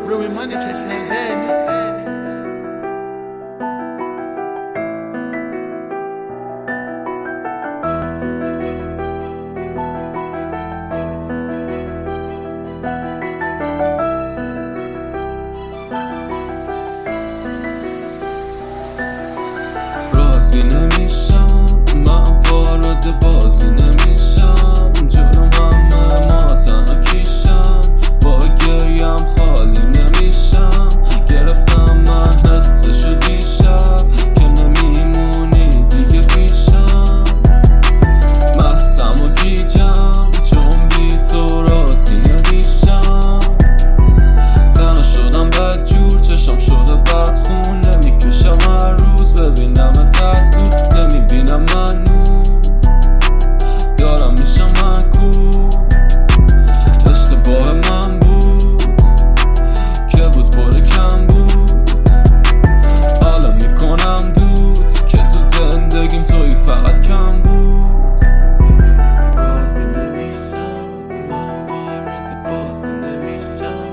Brewing money, chasing that bag. راضی نمیشم، من وارد بازی نمیشم، جلوم همه ما تنها کیشم، با گریم خالی نمیشم، گرفتم من حسشو دیشب که نمیمونی دیگه پیشم، مستم و گیجم چون بی تو راضی نمیشم، تنها شدم بدجور، چشم شده بدخون، نمیکشم هر روز ببینم ترسو، نمیبینم منو دارم میشم مکو، اشتباه من بود که بود پر کم بود، حالا میکنم دود که تو زندگیم توی فقط کم بود. راضی نمیشم، من وارد بازی نمیشم،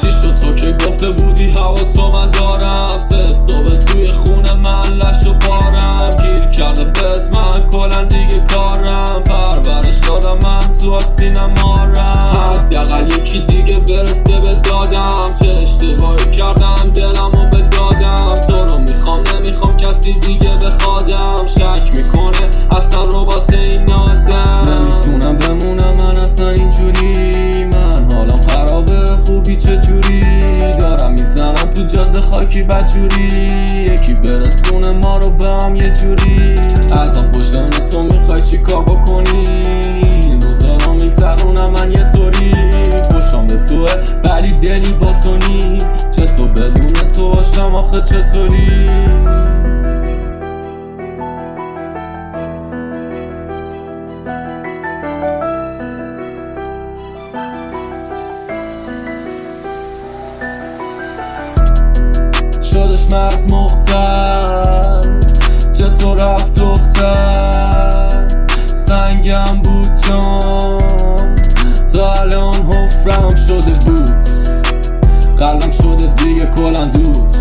چی شد تو که گفته بودی هوا تو من دارم، سه صبح توی خونه من لش و بارم، گیر کرده بهت من کلن دیگه کارم، پرورش دادم من تو آستینم مارم، حداقل یکی دیگه برسه به دادم، چه اشتباهی کردم دلمو بدادم، تو رو میخوام نمیخوام کسی دیگه بخوادم، شک میکنه اصلا ربات این آدم، نمیتونم بمونم من اصلا اینجوری، من حالم خرابه خوبی چجوری، دارم میزنم تو جاده خاکی بدجوری، یکی برسونه ما رو به هم یه جوری، از آن پشتن تو میخوای چی کار بکنی، روزا رو میگذرونم من یه طوری، پشتم به توه ولی دلی با تو نی، چطور بدون تو باشم آخه چطوری. شدش مغز مختل، چطور رفت دختر، سنگم بود جام، تا الان حفرم شده بود، قلبم شده دیگه کلن دود.